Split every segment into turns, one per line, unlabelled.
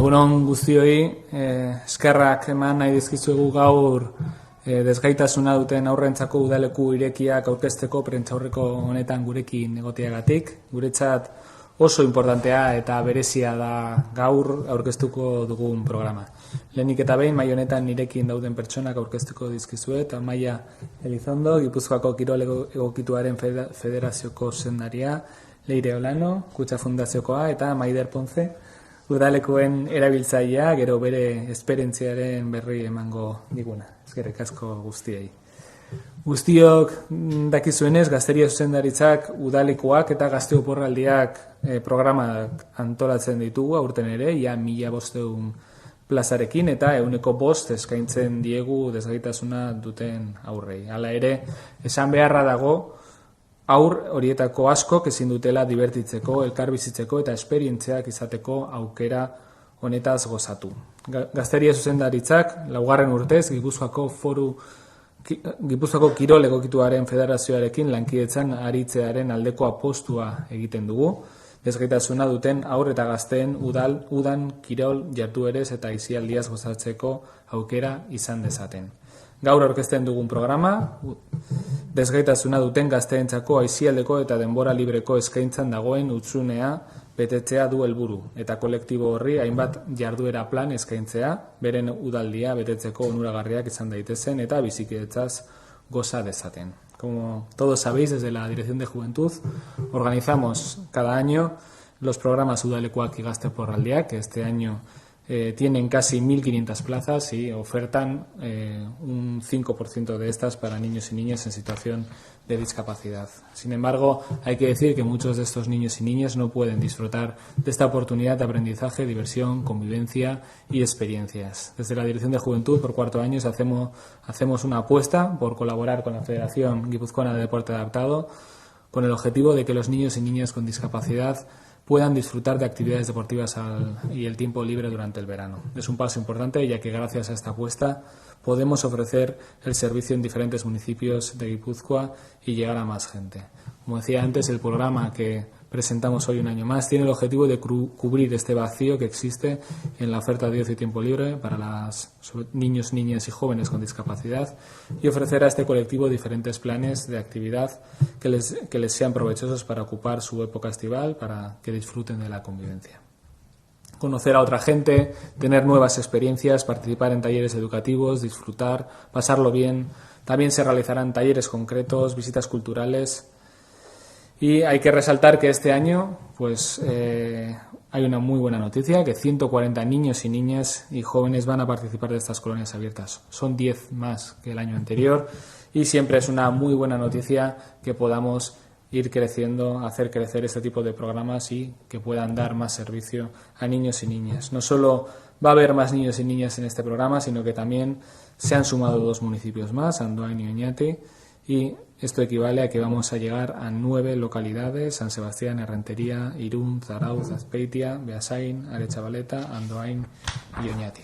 Egunon guztioi, eskerrak eman nahi dizkizuegu gaur desgaitasuna duten aurrentzako udaleku irekiak aurkezteko prentsaurreko honetan gurekin egoteagatik. Guretzat oso importantea eta berezia da gaur aurkeztuko dugun programa. Lehenik eta behin, mai honetan nirekin dauden pertsonak aurkeztuko dizkizuet, Amaia Elizondo, Gipuzkoako Kirol Egokituaren Federazioko zuzendaria, Leire Olano, Kutxa Fundaziokoa, eta Maider Ponce, udalekuen erabiltzailea, gero bere esperientziaren berri emango diguna. Eskerrik asko guztiei. Guztiok dakizuenez, Gazteria zuzendaritzak udalekuak eta gazte oporraldiak programak antolatzen ditugu aurten ere, ia 1500 plazarekin eta 105 eskaintzen diegu desgaitasuna duten aurrei. Hala ere, esan beharra dago, haur horietako askok ezin dutela divertitzeko, elkarbizitzeko eta esperientziak izateko aukera honetaz gozatu. Gazteria zuzendaritzak, 4. urtez, Gipuzkoako Kirol Egokituaren Federazioarekin lankidetzan aritzearen aldeko apostua egiten dugu, desgaitasuna duten haur eta gazteen udan kirol jarduerez eta aisialdiaz gozatzeko aukera izan dezaten. Gaur aurkezten dugun programa, desgaitasuna duten gazteentzako aisialdeko eta denbora libreko eskaintzan dagoen hutsunea betetzea du helburu eta kolektibo horri hainbat jarduera plan eskaintzea, beren udaldia betetzeko onuragarriak izan daitezen eta bizikidetzaz goza dezaten. Como todos sabéis, desde la Dirección de Juventud organizamos cada año los programas Udalekuak y Gazte Oporraldiak, que este año tienen casi 1.500 plazas y ofertan un 5% de estas para niños y niñas en situación de discapacidad. Sin embargo, hay que decir que muchos de estos niños y niñas no pueden disfrutar de esta oportunidad de aprendizaje, diversión, convivencia y experiencias. Desde la Dirección de Juventud, por 4 años, hacemos una apuesta por colaborar con la Federación Guipuzcoana de Deporte Adaptado con el objetivo de que los niños y niñas con discapacidad puedan disfrutar de actividades deportivas y el tiempo libre durante el verano. Es un paso importante, ya que gracias a esta apuesta podemos ofrecer el servicio en diferentes municipios de Guipúzcoa y llegar a más gente. Como decía antes, el programa que presentamos hoy un año más tiene el objetivo de cubrir este vacío que existe en la oferta de ocio y tiempo libre para los niños, niñas y jóvenes con discapacidad y ofrecer a este colectivo diferentes planes de actividad que les sean provechosos para ocupar su época estival, para que disfruten de la convivencia. Conocer a otra gente, tener nuevas experiencias, participar en talleres educativos, disfrutar, pasarlo bien. También se realizarán talleres concretos, visitas culturales. Y hay que resaltar que este año hay una muy buena noticia, que 140 niños y niñas y jóvenes van a participar de estas colonias abiertas. Son 10 más que el año anterior y siempre es una muy buena noticia que podamos ir creciendo, hacer crecer este tipo de programas y que puedan dar más servicio a niños y niñas. No solo va a haber más niños y niñas en este programa, sino que también se han sumado 2 municipios más, Andoain y Oñati, y esto equivale a que vamos a llegar a 9 localidades: San Sebastián, Errentería, Irún, Zarauz, Azpeitia, Beasain, Aretxabaleta, Andoain y Oñati.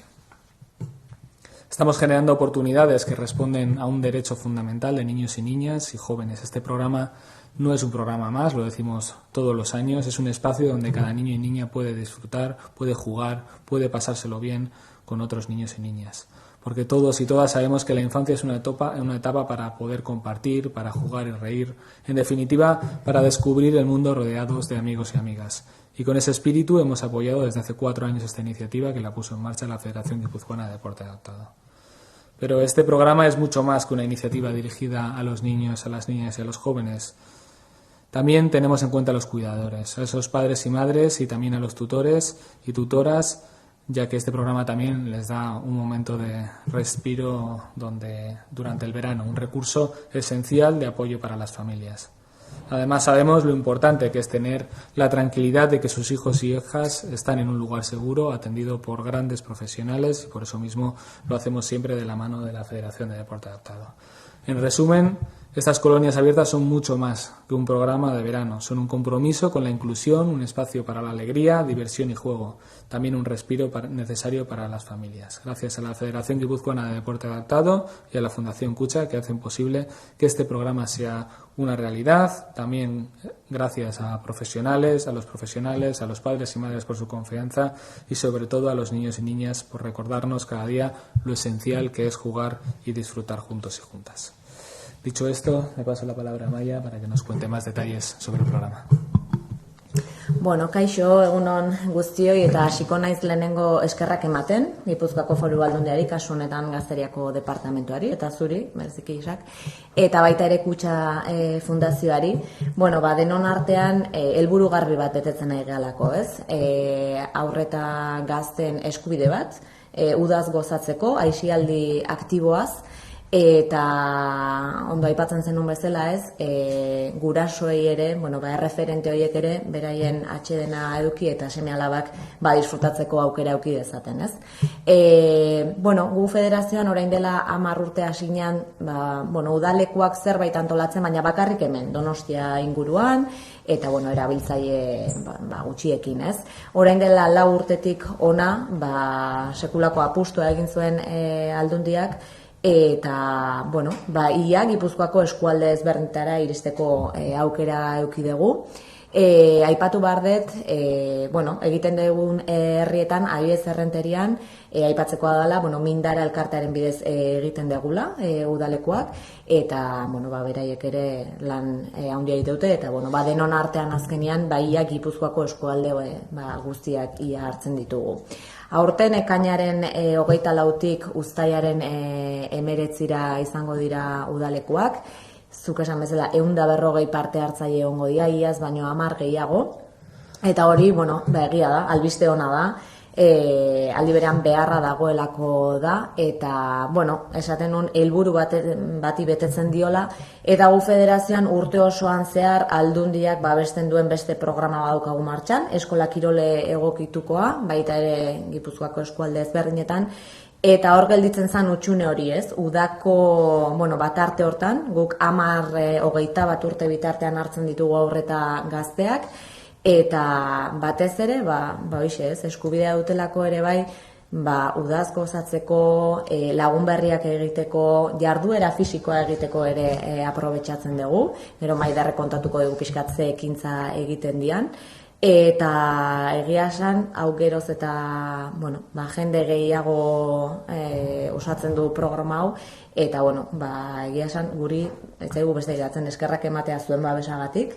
Estamos generando oportunidades que responden a un derecho fundamental de niños y niñas y jóvenes. Este programa no es un programa más, lo decimos todos los años, es un espacio donde cada niño y niña puede disfrutar, puede jugar, puede pasárselo bien con otros niños y niñas. Porque todos y todas sabemos que la infancia es una etapa para poder compartir, para jugar y reír, en definitiva, para descubrir el mundo rodeados de amigos y amigas. Y con ese espíritu hemos apoyado desde hace 4 años esta iniciativa que la puso en marcha la Federación Guipuzcoana de Deporte Adaptado. Pero este programa es mucho más que una iniciativa dirigida a los niños, a las niñas y a los jóvenes. También tenemos en cuenta a los cuidadores, a esos padres y madres y también a los tutores y tutoras, ya que este programa también les da un momento de respiro durante el verano, un recurso esencial de apoyo para las familias. Además, sabemos lo importante que es tener la tranquilidad de que sus hijos y hijas están en un lugar seguro, atendido por grandes profesionales, y por eso mismo lo hacemos siempre de la mano de la Federación de Deporte Adaptado. En resumen, Estas colonias abiertas son mucho más que un programa de verano, son un compromiso con la inclusión, un espacio para la alegría, diversión y juego, también un respiro necesario para las familias. Gracias a la Federación Guipuzcoana de Deporte Adaptado y a la Fundación Kutxa, que hacen posible que este programa sea una realidad. También gracias a los profesionales, a los padres y madres por su confianza y sobre todo a los niños y niñas por recordarnos cada día lo esencial que es jugar y disfrutar juntos y juntas. Dicho esto, le paso la palabra a Maya para que nos cuente más detalles sobre el programa.
Bueno, kaixo, egunon guztioi eta hasiko naiz lehenengo eskerrak ematen, Gipuzkoako Foru Aldundiari, kasu honetan Gazteriako departamentuari, eta zuri, bereziki Isak, eta baita ere Kutxa fundazioari. Bueno, denon artean helburu garbi bat betetzen nahi gehalako, ez? Haur eta gazten eskubide bat, udaz gozatzeko, aisialdi aktiboaz, eta ondo aipatzen zenun bezala ez, gurasoei ere, erreferente horiek ere, beraien atsedena eduki eta seme-alabak disfrutatzeko aukera eduki dezaten, ez? Gu federazioan orain dela 10 urte hasinean, udalekuak zerbait antolatzen, baina bakarrik hemen, Donostia inguruan, eta erabiltzaile gutxiekin, ez? Orain dela 4 urtetik ona, sekulako apustua egin zuen Aldundiak, eta, ia Gipuzkoako eskualde ezberdinetara iristeko aukera eduki dugu. Aipatu behar dut, egiten dugun herrietan, adibidez Errenterian, aipatzekoa dela, Mindara elkartearen bidez egiten dugula, udalekuak, eta, beraiek ere lan handia egiteute, eta, denon artean azkenean, ia Gipuzkoako eskualde guztiak ia hartzen ditugu. Aurten ekainaren 24tik uztailaren 19ra izango dira udalekuak, zuk esan bezala 140 parte hartzaile egongo dira, iaz baino 10 gehiago, eta hori, egia da, albiste ona da, aldi berean beharra dagoelako da, eta, esaten nun, helburu bati betetzen diola, eta gu federazioan urte osoan zehar Aldundiak babesten duen beste programa badaukagu martxan, eskola kirole egokitukoa, baita ere Gipuzkoako eskualde ezberdinetan, eta hor gelditzen zen utxune hori, ez? Udako, batarte hortan, guk 10-21 urte bitartean hartzen ditugu aurreta gazteak, eta batez ere, eskubidea dutelako ere bai, udaz gozatzeko, lagun berriak egiteko, jarduera fisikoa egiteko ere aprobetxatzen dugu, gero Maiderrek kontatuko dugu pixkatze ekintza egiten dian, eta egia esan, hau geroz eta jende gehiago osatzen du programa hau, eta egia esan guri, ez zaigu beste iratzen eskerrak ematea zuen babesagatik,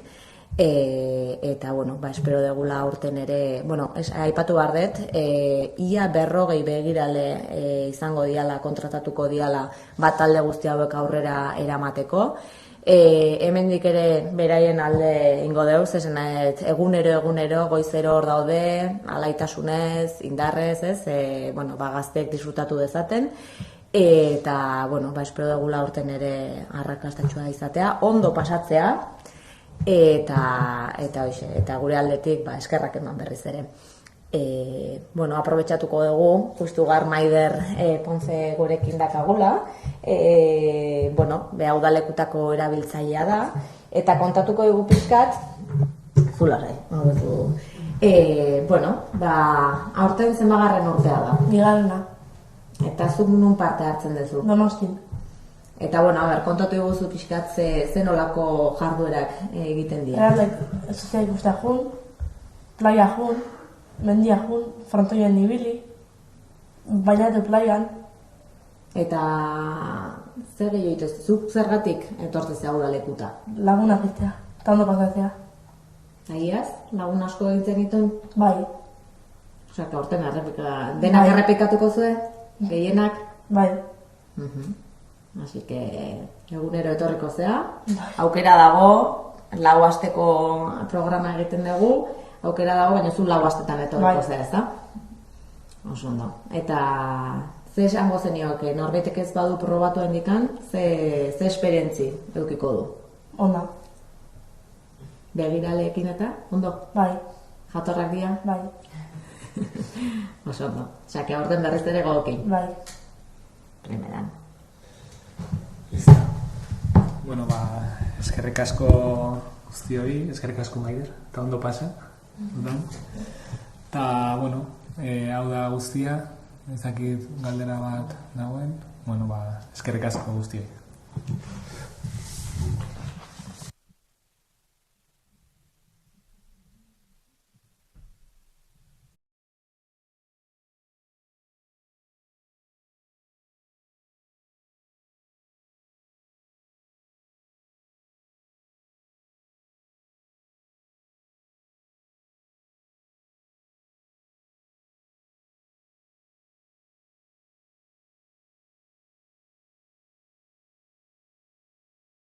eta, espero degula aurten ere, aipatu behar dut, ia 40 begirale izango diala, kontratatuko diala, bat talde guzti hauek aurrera eramateko. Hemendik ere beraien alde ingo deuz, egunero, goizero hor daude, alaitasunez, indarrez, gazteek disfrutatu dezaten, eta, espero degula aurten ere arrakastatxua izatea, ondo pasatzea, eta gure aldetik eskerrak eman berriz ere. Aprobetxatuko dugu, justu gar Maider Ponce gurekin dakagula, udalekutako erabiltzailea da, eta kontatuko dugu pixkat, zularrai, aurten zenbagarren urtea da.
Bigarrena.
Eta zuk nun parte hartzen duzu?
Donostin.
Eta, kontatu eguzu pixkat zen olako jarduerak egiten dira.
Ezotzea ikustea jun, playa jun, mendia jun, frontoien ibili, bainatu playan.
Eta zer gehiago ituz, zuk zergatik etortzea udalekuta?
Lagunak itea, eta ondo pasatzea.
Agiaz, lagun asko egiten ditun?
Bai.
Osea, horten denak errepikatuko zuen, gehienak?
Bai.
Así que egunero etorriko zea, aukera dago, 4 asteko programa egiten dugu, aukera dago, baina zu 4 astetan etorriko zea, ez da? Oso ondo. Eta ze esango zenioke, norbaitek ez badu probatu hendikan, ze esperientzi edukiko du?
Onda.
Begiraleekin eta, ondo?
Bai.
Jatorrak dira?
Bai.
Oso ondo. Osea, que aurten berriz ere gogokin.
Bai.
Primeran.
Bueno, eskerrik asko guztioi, eskerrik asko Maider, eta ondo pasa. Eta, bueno, hau da guztia, ez dakit galdera bat dagoen, bueno, eskerrik asko guztioi.